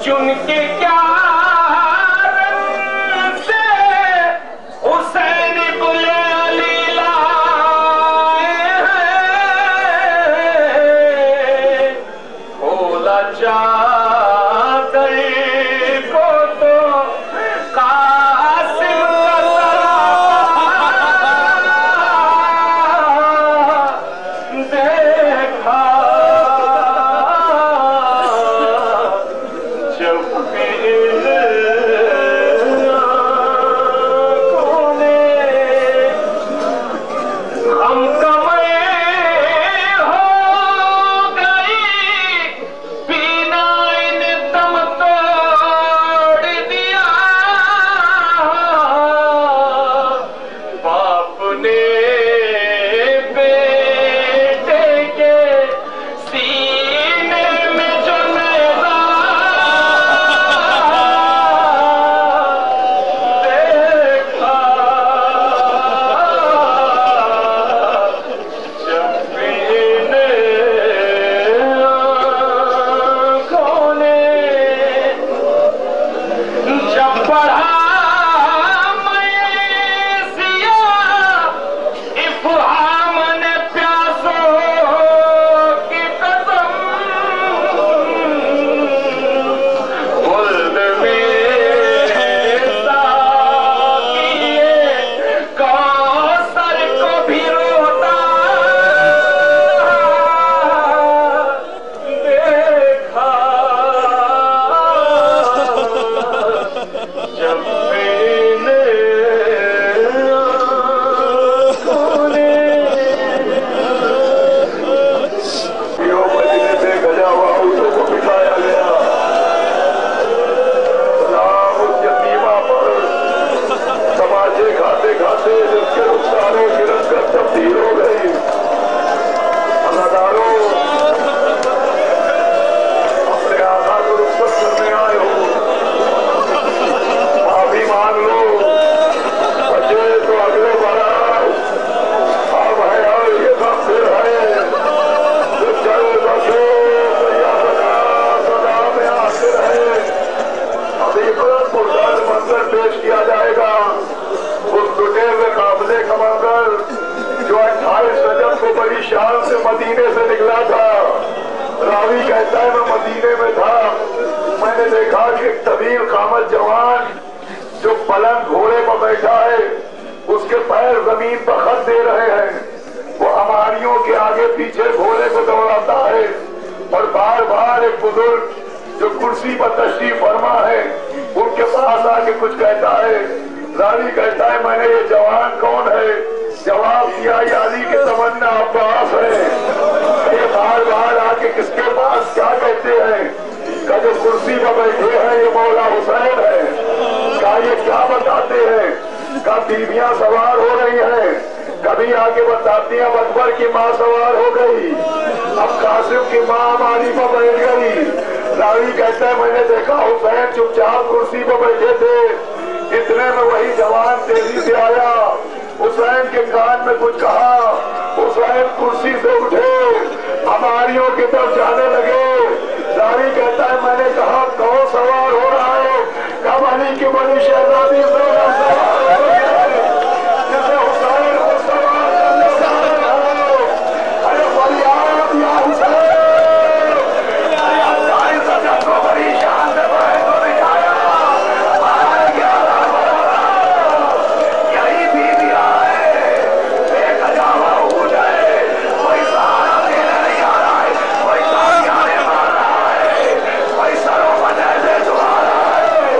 چن کے کیا رنگ سے حسین ابن علی لائے ہیں، کھولا چادر کو تو قاسم کا دیکھا جب ہم کمے ہو گئی پینا ان دم توڑ دیا، باپ نے بیٹے کے سینے میں جو نیزہ دیکھا، جب ان آنکھوں نے جب پڑھا میں سیاہ افہام نے پیاسوں کی قسم، خلد میں ساقیے کوثر کو بھی روتا دیکھا، جب ان آنکھوں نے مدینے سے گجا ہوا اونٹوں کو بٹھایا گیا، سلام اس یتیمہ پر، تماچے کھاتے کھاتے جس کے رخساروں کی رنگت تبدیل ہو گئی۔ اداکاروں، اپنے آقا کو رخصت کرنے آئے ہو، معافی مانگ لو، بچے تو اگلے بار اب ہے اور یہ سب پھر ہے، جو چل بسے سیادنا صدا میں آخر ہے۔ ابھی بلند پردار منظر پیش کیا جائے گا، اس لٹے ہوئے قافلے کا منظر جو 28 رجب کو بڑی شان سے مدینے سے نکلا تھا۔ راوی کہتا ہے میں مدینے میں تھا، میں نے دیکھا کہ ایک طویل قامت جوان جو بلند گھوڑے پر بیٹھا ہے، اس کے پیر زمین پر خط دے رہے ہیں، وہ ہماریوں کے آگے پیچھے گھوڑے کو دوڑاتا ہے، اور بار بار ایک بزرگ جو کرسی پر تشریف فرما ہے ان کے پاس آ کے کچھ کہتا ہے۔ راوی کہتا ہے میں نے یہ جوان کون ہے؟ جواب دیا یہ علی کی تمنا عباس ہے۔ یہ بار بار آ کے کس کے پاس کیا کہتے ہیں؟ کہ جو کرسی پر بیٹھے ہیں یہ مولا حسین ہے۔ کہا یہ کیا بتاتے ہیں؟ کہا بیویاں سوار ہو رہی ہیں، کبھی آگے بتاتی ہیں اب اکبر کی ماں سوار ہو گئی، اب قاسم کی ماں ہماری پر بیٹھ گئی۔ راوی کہتا ہے میں نے دیکھا حسین چپ چاپ کرسی پر بیٹھے تھے، اتنے میں وہی جوان تیزی سے آیا، حسین کے کان میں کچھ کہا، حسین کرسی سے اٹھے ہماریوں کی طرف جانے لگے۔ راوی کہتا ہے میں نے کہا کون سوار ہو رہا ہے؟ کب علی کی بڑی شہزادی زینب سوار ہو رہی ہے، جسے حسین کو سوار کرنے کا ہے۔ ارے فریاد یا حسین، کو بڑی شان سے بھائی کو دکھایا، یہی بیوی آئے، ایک اجاوا ہو جائے، کوئی سہارا دینے نہیں آ رہا ہے، کوئی تالیاں مار رہا ہے، کوئی سروں پر جیسے چھوڑا رہا ہے۔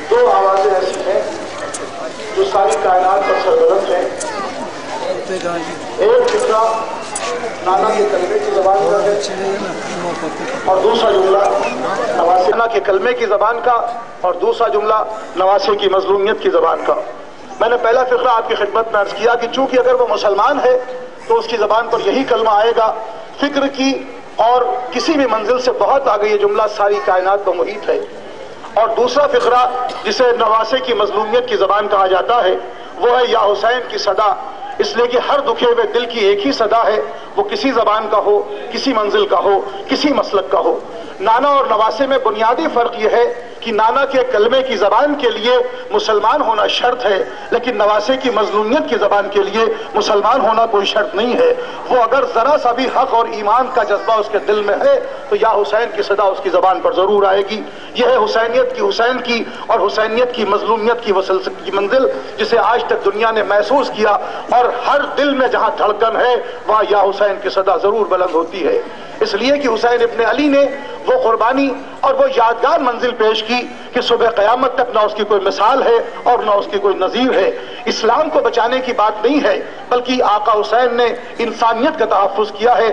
دو آوازیں ایسی ہیں جو ساری کائنات پر سرگرم ہیں. ایک فقرہ نانا کے کلمے کی زبان کا ہے اور دوسرا جملہ نواسے کے کلمے کی زبان کا اور دوسرا جملہ نواسے کی مظلومیت کی زبان کا. میں نے پہلا فقرہ آپ کی خدمت میں عرض کیا کہ چونکہ اگر وہ مسلمان ہے تو اس کی زبان پر یہی کلمہ آئے گا. فکر کی اور کسی بھی منزل سے بہت آگے یہ جملہ ساری کائنات پر محیط ہے. اور دوسرا فقرہ جسے نواسے کی مظلومیت کی زبان کہا جاتا ہے وہ ہے یا حسین کی صدا. اس لیے کہ ہر دکھے ہوئے دل کی ایک ہی صدا ہے، وہ کسی زبان کا ہو، کسی منزل کا ہو، کسی مسلک کا ہو. نانا اور نواسے میں بنیادی فرق یہ ہے کہ نانا کے کلمے کی زبان کے لیے مسلمان ہونا شرط ہے، لیکن نواسے کی مظلومیت کی زبان کے لیے مسلمان ہونا کوئی شرط نہیں ہے. وہ اگر ذرا سا بھی حق اور ایمان کا جذبہ اس کے دل میں ہے تو یا حسین کی صدا اس کی زبان پر ضرور آئے گی. یہ ہے حسینیت کی، حسین کی اور حسینیت کی مظلومیت کی منزل جسے آج تک دنیا نے محسوس کیا، اور ہر دل میں جہاں دھڑکن ہے وہاں یا حسین کی صدا ضرور بلند ہوتی ہے. اس لیے کہ حسین ابن علی نے وہ قربانی اور وہ یادگار منزل پیش کی کہ صبح قیامت تک نہ اس کی کوئی مثال ہے اور نہ اس کی کوئی نظیر ہے. اسلام کو بچانے کی بات نہیں ہے بلکہ آقا حسین نے انسانیت کا تحفظ کیا ہے.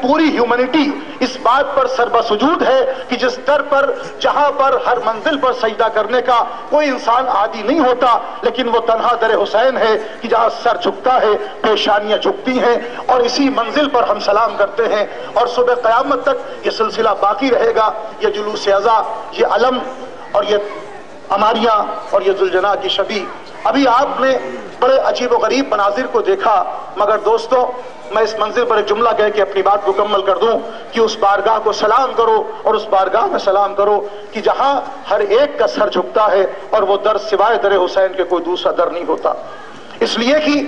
پوری ہیومنٹی اس بات پر سربسجود ہے کہ جس در پر جہاں پر ہر منزل پر سجدہ کرنے کا کوئی انسان عادی نہیں ہوتا، لیکن وہ تنہا در حسین ہے کہ جہاں سر جھکتا ہے، پیشانیاں جھکتی ہیں، اور اسی منزل پر ہم سلام کرتے ہیں. اور صبح قیامت تک یہ سلسلہ باقی رہے گا. یہ جلوس عزا، یہ علم اور یہ عماریاں اور یہ ذوالجناح کی شبیہ. ابھی آپ نے بڑے عجیب و غریب مناظر کو دیکھا، مگر دوستو میں اس منزل پر ایک جملہ کہہ کے اپنی بات مکمل کر دوں کہ اس بارگاہ کو سلام کرو اور اس بارگاہ میں سلام کرو کہ جہاں ہر ایک کا سر جھکتا ہے اور وہ در سوائے در حسین کے کوئی دوسرا در نہیں ہوتا. اس لیے کہ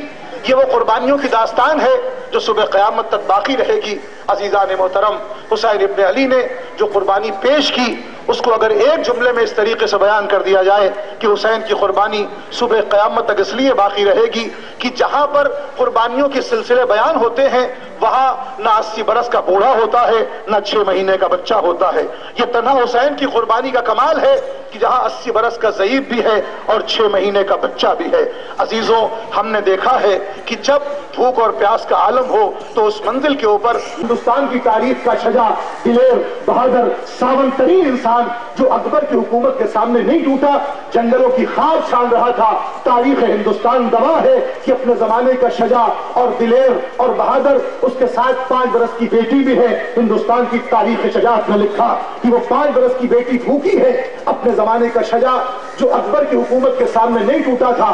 یہ وہ قربانیوں کی داستان ہے جو صبح قیامت تک باقی رہے گی. عزیزان محترم، حسین ابن علی نے جو قربانی پیش کی اس کو اگر ایک جملے میں اس طریقے سے بیان کر دیا جائے کہ حسین کی قربانی صبح قیامت تک اس لیے باقی رہے گی کہ جہاں پر قربانیوں کے سلسلے بیان ہوتے ہیں وہاں نہ 80 برس کا بوڑھا ہوتا ہے نہ 6 مہینے کا بچہ ہوتا ہے. یہ تنہا حسین کی قربانی کا کمال ہے کہ جہاں 80 برس کا ضعیف بھی ہے اور 6 مہینے کا بچہ بھی ہے. عزیزوں، ہم نے دیکھا ہے کہ جب بھوک اور پیاس کا عالم ہو تو اس منزل کے اوپر ہندوستان کی تاریخ کا شجاع، دلیر، بہادر، ساون ترین انسان جو اکبر کی حکومت کے سامنے نہیں ٹوٹا، جنگلوں کی خواب چھان رہا تھا. تاریخ ہندوستان گواہ ہے کہ اپنے زمانے کا شجاع اور دلیر اور بہادر، اس کے ساتھ 5 برس کی بیٹی بھی ہے. ہندوستان کی تاریخ شجاعت میں لکھا کہ وہ 5 برس کی بیٹی بھوکی ہے. اپنے زمانے کا شجاع جو اکبر کی حکومت کے سامنے نہیں ٹوٹا تھا.